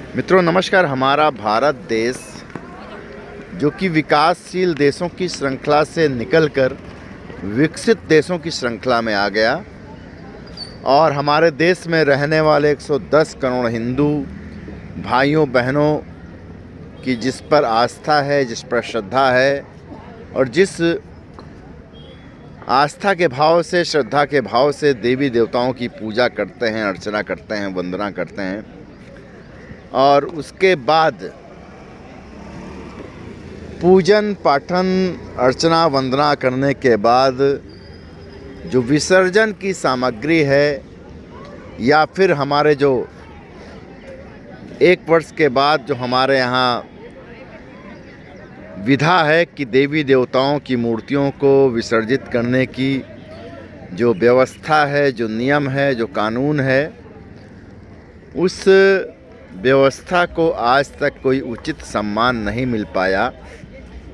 मित्रों नमस्कार। हमारा भारत देश जो कि विकासशील देशों की श्रृंखला से निकलकर विकसित देशों की श्रृंखला में आ गया और हमारे देश में रहने वाले 110 करोड़ हिंदू भाइयों बहनों की जिस पर आस्था है, जिस पर श्रद्धा है और जिस आस्था के भाव से, श्रद्धा के भाव से देवी देवताओं की पूजा करते हैं, अर्चना करते हैं, वंदना करते हैं और उसके बाद पूजन पाठन अर्चना वंदना करने के बाद जो विसर्जन की सामग्री है या फिर हमारे जो 1 वर्ष के बाद जो हमारे यहाँ विधा है कि देवी देवताओं की मूर्तियों को विसर्जित करने की जो व्यवस्था है, जो नियम है, जो कानून है, उस व्यवस्था को आज तक कोई उचित सम्मान नहीं मिल पाया।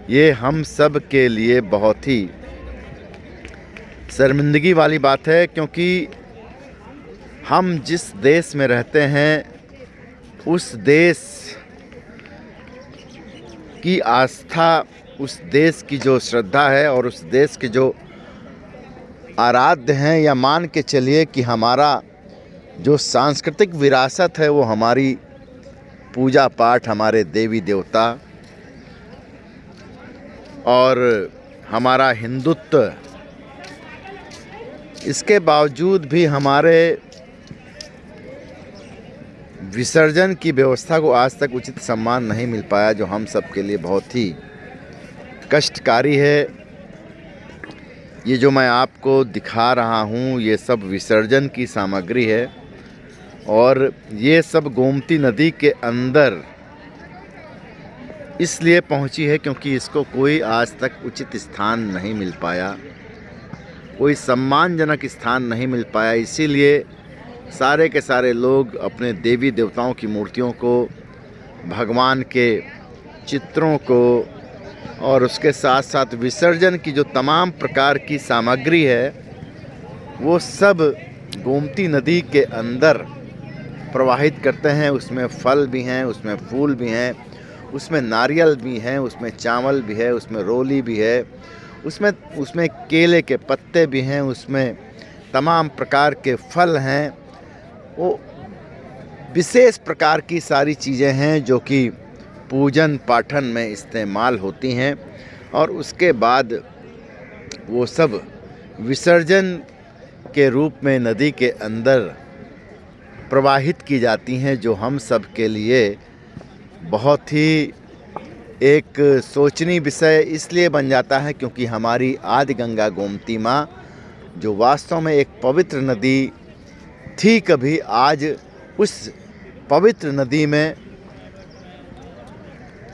ये हम सब के लिए बहुत ही शर्मिंदगी वाली बात है, क्योंकि हम जिस देश में रहते हैं उस देश की आस्था, उस देश की जो श्रद्धा है और उस देश के जो आराध्य हैं, या मान के चलिए कि हमारा जो सांस्कृतिक विरासत है वो हमारी पूजा पाठ, हमारे देवी देवता और हमारा हिंदुत्व, इसके बावजूद भी हमारे विसर्जन की व्यवस्था को आज तक उचित सम्मान नहीं मिल पाया, जो हम सब के लिए बहुत ही कष्टकारी है। ये जो मैं आपको दिखा रहा हूँ ये सब विसर्जन की सामग्री है और ये सब गोमती नदी के अंदर इसलिए पहुंची है क्योंकि इसको कोई आज तक उचित स्थान नहीं मिल पाया, कोई सम्मानजनक स्थान नहीं मिल पाया। इसीलिए सारे के सारे लोग अपने देवी देवताओं की मूर्तियों को, भगवान के चित्रों को और उसके साथ साथ विसर्जन की जो तमाम प्रकार की सामग्री है वो सब गोमती नदी के अंदर प्रवाहित करते हैं। उसमें फल भी हैं, उसमें फूल भी हैं, उसमें नारियल भी हैं, उसमें चावल भी है, उसमें रोली भी है, उसमें केले के पत्ते भी हैं, उसमें तमाम प्रकार के फल हैं। वो विशेष प्रकार की सारी चीज़ें हैं जो कि पूजन पाठन में इस्तेमाल होती हैं और उसके बाद वो सब विसर्जन के रूप में नदी के अंदर प्रवाहित की जाती हैं, जो हम सब के लिए बहुत ही एक सोचनीय विषय इसलिए बन जाता है क्योंकि हमारी आदि गंगा गोमती माँ, जो वास्तव में एक पवित्र नदी थी कभी, आज उस पवित्र नदी में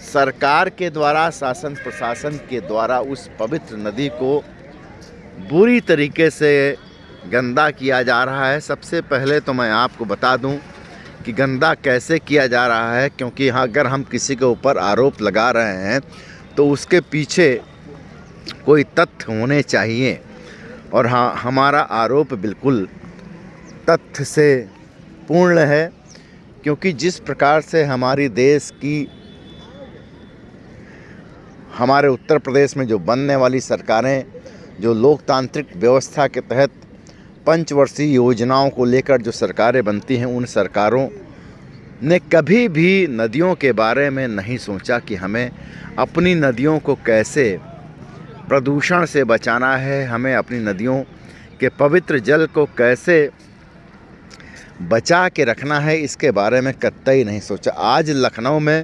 सरकार के द्वारा, शासन प्रशासन के द्वारा उस पवित्र नदी को बुरी तरीके से गंदा किया जा रहा है। सबसे पहले तो मैं आपको बता दूं कि गंदा कैसे किया जा रहा है, क्योंकि अगर हम किसी के ऊपर आरोप लगा रहे हैं तो उसके पीछे कोई तथ्य होने चाहिए। और हाँ, हमारा आरोप बिल्कुल तथ्य से पूर्ण है, क्योंकि जिस प्रकार से हमारी देश की, हमारे उत्तर प्रदेश में जो बनने वाली सरकारें, जो लोकतांत्रिक व्यवस्था के तहत पंचवर्षीय योजनाओं को लेकर जो सरकारें बनती हैं, उन सरकारों ने कभी भी नदियों के बारे में नहीं सोचा कि हमें अपनी नदियों को कैसे प्रदूषण से बचाना है, हमें अपनी नदियों के पवित्र जल को कैसे बचा के रखना है, इसके बारे में कतई नहीं सोचा। आज लखनऊ में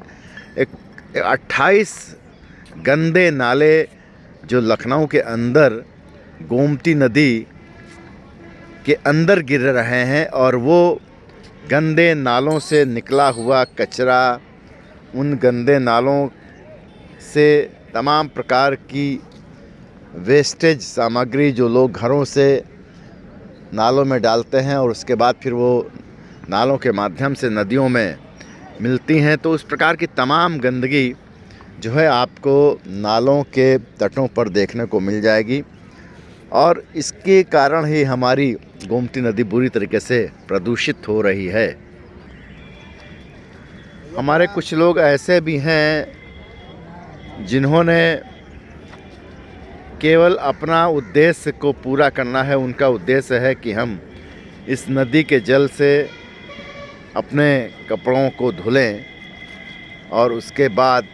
28 गंदे नाले जो लखनऊ के अंदर गोमती नदी के अंदर गिर रहे हैं और वो गंदे नालों से निकला हुआ कचरा, उन गंदे नालों से तमाम प्रकार की वेस्टेज सामग्री जो लोग घरों से नालों में डालते हैं और उसके बाद फिर वो नालों के माध्यम से नदियों में मिलती हैं, तो उस प्रकार की तमाम गंदगी जो है आपको नालों के तटों पर देखने को मिल जाएगी और इसके कारण ही हमारी गोमती नदी बुरी तरीके से प्रदूषित हो रही है। हमारे कुछ लोग ऐसे भी हैं जिन्होंने केवल अपना उद्देश्य को पूरा करना है। उनका उद्देश्य है कि हम इस नदी के जल से अपने कपड़ों को धुलें और उसके बाद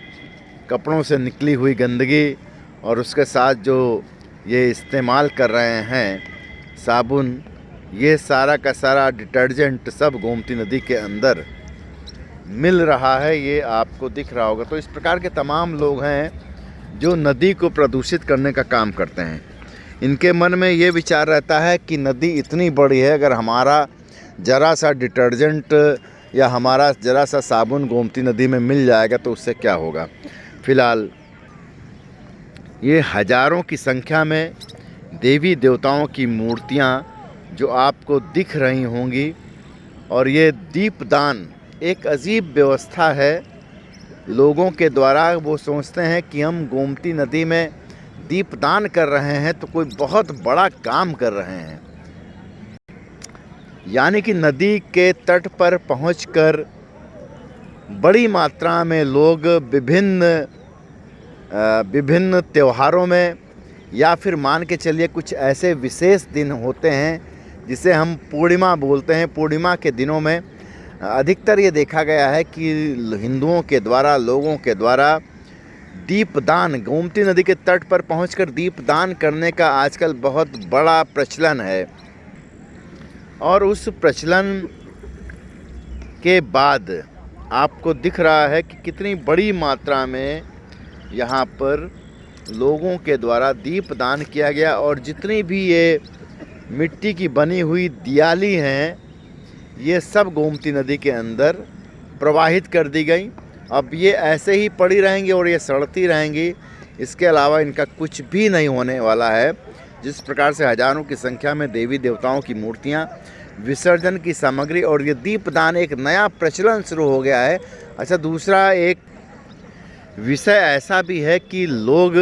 कपड़ों से निकली हुई गंदगी और उसके साथ जो ये इस्तेमाल कर रहे हैं साबुन, ये सारा का सारा डिटर्जेंट सब गोमती नदी के अंदर मिल रहा है। ये आपको दिख रहा होगा। तो इस प्रकार के तमाम लोग हैं जो नदी को प्रदूषित करने का काम करते हैं। इनके मन में ये विचार रहता है कि नदी इतनी बड़ी है, अगर हमारा ज़रा सा डिटर्जेंट या हमारा ज़रा सा साबुन गोमती नदी में मिल जाएगा तो उससे क्या होगा। फ़िलहाल ये हज़ारों की संख्या में देवी देवताओं की मूर्तियाँ जो आपको दिख रही होंगी, और ये दीपदान एक अजीब व्यवस्था है लोगों के द्वारा। वो सोचते हैं कि हम गोमती नदी में दीपदान कर रहे हैं तो कोई बहुत बड़ा काम कर रहे हैं। यानी कि नदी के तट पर पहुंचकर बड़ी मात्रा में लोग विभिन्न त्योहारों में, या फिर मान के चलिए कुछ ऐसे विशेष दिन होते हैं जिसे हम पूर्णिमा बोलते हैं। पूर्णिमा के दिनों में अधिकतर ये देखा गया है कि हिंदुओं के द्वारा, लोगों के द्वारा दीपदान, गोमती नदी के तट पर पहुंचकर दीपदान करने का आजकल बहुत बड़ा प्रचलन है। और उस प्रचलन के बाद आपको दिख रहा है कि कितनी बड़ी मात्रा में यहाँ पर लोगों के द्वारा दीपदान किया गया। और जितनी भी ये मिट्टी की बनी हुई दियाली हैं, ये सब गोमती नदी के अंदर प्रवाहित कर दी गई। अब ये ऐसे ही पड़ी रहेंगी और ये सड़ती रहेंगी, इसके अलावा इनका कुछ भी नहीं होने वाला है। जिस प्रकार से हज़ारों की संख्या में देवी देवताओं की मूर्तियाँ, विसर्जन की सामग्री और ये दीपदान एक नया प्रचलन शुरू हो गया है। अच्छा, दूसरा एक विषय ऐसा भी है कि लोग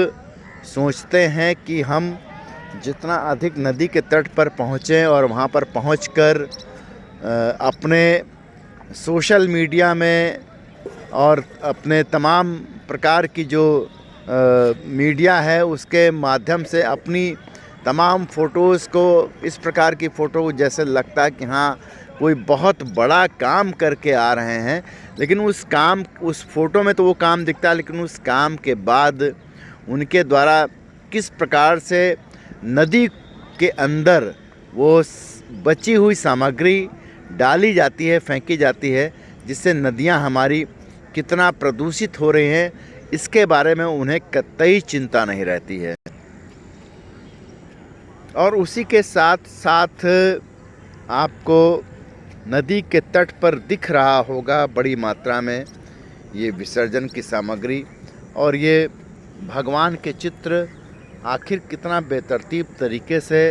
सोचते हैं कि हम जितना अधिक नदी के तट पर पहुँचें और वहाँ पर पहुँचकर अपने सोशल मीडिया में और अपने तमाम प्रकार की जो मीडिया है उसके माध्यम से अपनी तमाम फ़ोटोज़ को, इस प्रकार की फ़ोटो जैसे लगता है कि हाँ कोई बहुत बड़ा काम करके आ रहे हैं। लेकिन उस फ़ोटो में तो वो काम दिखता है, लेकिन उस काम के बाद उनके द्वारा किस प्रकार से नदी के अंदर वो बची हुई सामग्री डाली जाती है, फेंकी जाती है, जिससे नदियाँ हमारी कितना प्रदूषित हो रही हैं, इसके बारे में उन्हें कतई चिंता नहीं रहती है। और उसी के साथ साथ आपको नदी के तट पर दिख रहा होगा बड़ी मात्रा में ये विसर्जन की सामग्री और ये भगवान के चित्र। आखिर कितना बेतरतीब तरीके से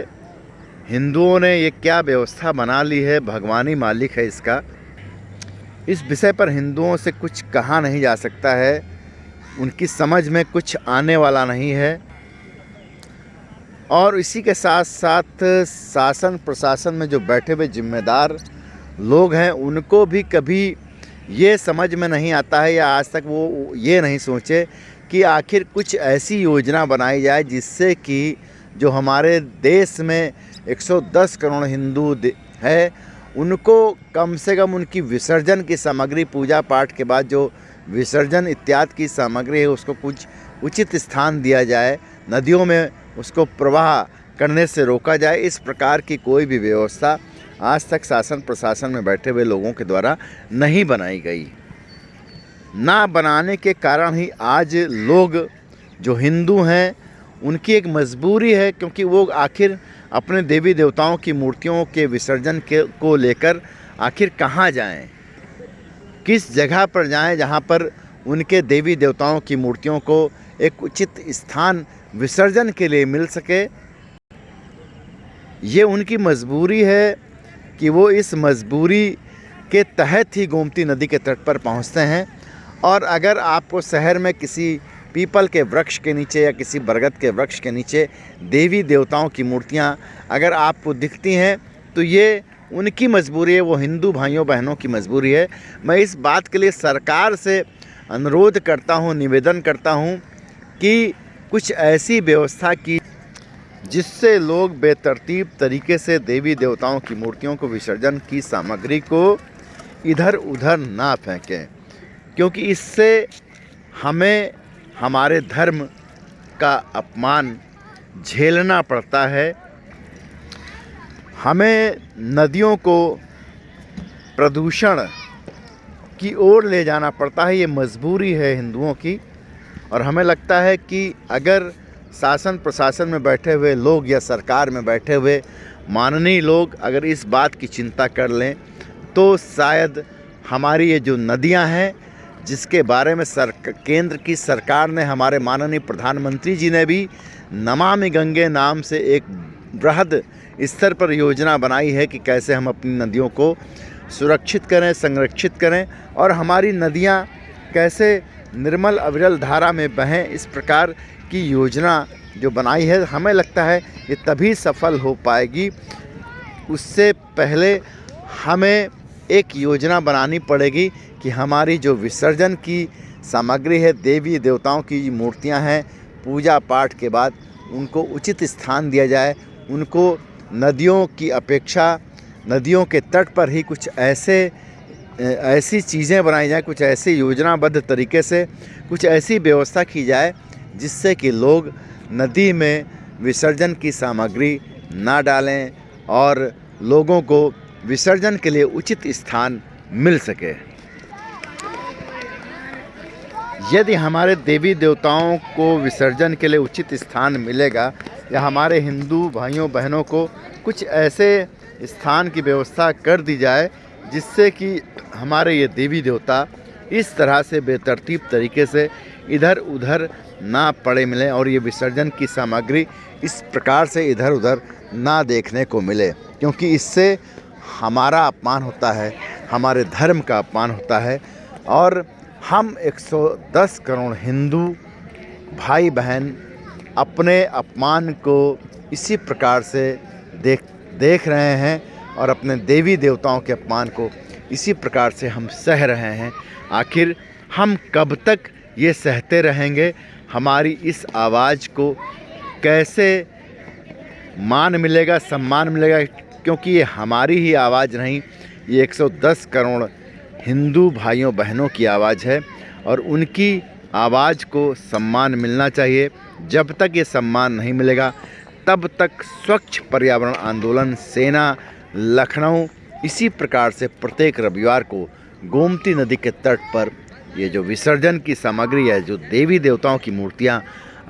हिंदुओं ने ये क्या व्यवस्था बना ली है, भगवान ही मालिक है इसका। इस विषय पर हिंदुओं से कुछ कहा नहीं जा सकता है, उनकी समझ में कुछ आने वाला नहीं है। और इसी के साथ साथ शासन प्रशासन में जो बैठे हुए जिम्मेदार लोग हैं, उनको भी कभी ये समझ में नहीं आता है, या आज तक वो ये नहीं सोचे कि आखिर कुछ ऐसी योजना बनाई जाए जिससे कि जो हमारे देश में 110 करोड़ हिंदू है, उनको कम से कम उनकी विसर्जन की सामग्री, पूजा पाठ के बाद जो विसर्जन इत्यादि की सामग्री है उसको कुछ उचित स्थान दिया जाए, नदियों में उसको प्रवाह करने से रोका जाए। इस प्रकार की कोई भी व्यवस्था आज तक शासन प्रशासन में बैठे हुए लोगों के द्वारा नहीं बनाई गई। ना बनाने के कारण ही आज लोग जो हिंदू हैं उनकी एक मजबूरी है, क्योंकि वो आखिर अपने देवी देवताओं की मूर्तियों के विसर्जन को लेकर आखिर कहाँ जाएं, किस जगह पर जाएं जहाँ पर उनके देवी देवताओं की मूर्तियों को एक उचित स्थान विसर्जन के लिए मिल सके। ये उनकी मजबूरी है कि वो इस मजबूरी के तहत ही गोमती नदी के तट पर पहुंचते हैं। और अगर आपको शहर में किसी पीपल के वृक्ष के नीचे या किसी बरगद के वृक्ष के नीचे देवी देवताओं की मूर्तियां अगर आपको दिखती हैं तो ये उनकी मजबूरी है, वो हिंदू भाइयों बहनों की मजबूरी है। मैं इस बात के लिए सरकार से अनुरोध करता हूँ, निवेदन करता हूँ कि कुछ ऐसी व्यवस्था की जिससे लोग बेतरतीब तरीके से देवी देवताओं की मूर्तियों को, विसर्जन की सामग्री को इधर उधर ना फेंकें, क्योंकि इससे हमें हमारे धर्म का अपमान झेलना पड़ता है। हमें नदियों को प्रदूषण की ओर ले जाना पड़ता है, ये मजबूरी है हिंदुओं की। और हमें लगता है कि अगर शासन प्रशासन में बैठे हुए लोग या सरकार में बैठे हुए माननीय लोग अगर इस बात की चिंता कर लें तो शायद हमारी ये जो नदियां हैं, जिसके बारे में केंद्र की सरकार ने, हमारे माननीय प्रधानमंत्री जी ने भी नमामि गंगे नाम से एक बृहद स्तर पर योजना बनाई है कि कैसे हम अपनी नदियों को सुरक्षित करें, संरक्षित करें और हमारी नदियां कैसे निर्मल अविरल धारा में बहें। इस प्रकार की योजना जो बनाई है, हमें लगता है ये तभी सफल हो पाएगी। उससे पहले हमें एक योजना बनानी पड़ेगी कि हमारी जो विसर्जन की सामग्री है, देवी देवताओं की मूर्तियां हैं, पूजा पाठ के बाद उनको उचित स्थान दिया जाए। उनको नदियों की अपेक्षा नदियों के तट पर ही कुछ ऐसी चीज़ें बनाई जाएँ, कुछ ऐसी योजनाबद्ध तरीके से कुछ ऐसी व्यवस्था की जाए जिससे कि लोग नदी में विसर्जन की सामग्री ना डालें और लोगों को विसर्जन के लिए उचित स्थान मिल सके। यदि हमारे देवी देवताओं को विसर्जन के लिए उचित स्थान मिलेगा या हमारे हिंदू भाइयों बहनों को कुछ ऐसे स्थान की व्यवस्था कर दी जाए जिससे कि हमारे ये देवी देवता इस तरह से बेतरतीब तरीके से इधर उधर ना पड़े मिलें और ये विसर्जन की सामग्री इस प्रकार से इधर उधर ना देखने को मिले, क्योंकि इससे हमारा अपमान होता है, हमारे धर्म का अपमान होता है। और हम 110 करोड़ हिंदू भाई बहन अपने अपमान को इसी प्रकार से देख रहे हैं और अपने देवी देवताओं के अपमान को इसी प्रकार से हम सह रहे हैं। आखिर हम कब तक ये सहते रहेंगे? हमारी इस आवाज़ को कैसे मान मिलेगा, सम्मान मिलेगा? क्योंकि ये हमारी ही आवाज़ नहीं, ये 110 करोड़ हिंदू भाइयों बहनों की आवाज़ है और उनकी आवाज़ को सम्मान मिलना चाहिए। जब तक ये सम्मान नहीं मिलेगा तब तक स्वच्छ पर्यावरण आंदोलन सेना लखनऊ इसी प्रकार से प्रत्येक रविवार को गोमती नदी के तट पर ये जो विसर्जन की सामग्री है, जो देवी देवताओं की मूर्तियां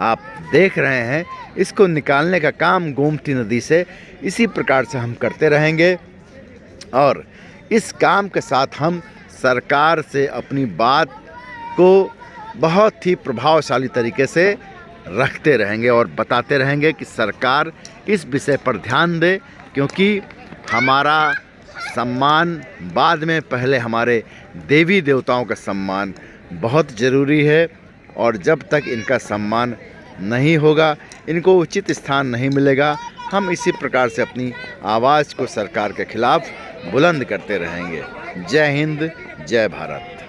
आप देख रहे हैं, इसको निकालने का काम गोमती नदी से इसी प्रकार से हम करते रहेंगे। और इस काम के साथ हम सरकार से अपनी बात को बहुत ही प्रभावशाली तरीके से रखते रहेंगे और बताते रहेंगे कि सरकार इस विषय पर ध्यान दे, क्योंकि हमारा सम्मान बाद में, पहले हमारे देवी देवताओं का सम्मान बहुत ज़रूरी है। और जब तक इनका सम्मान नहीं होगा, इनको उचित स्थान नहीं मिलेगा, हम इसी प्रकार से अपनी आवाज़ को सरकार के खिलाफ बुलंद करते रहेंगे। जय हिंद, जय भारत।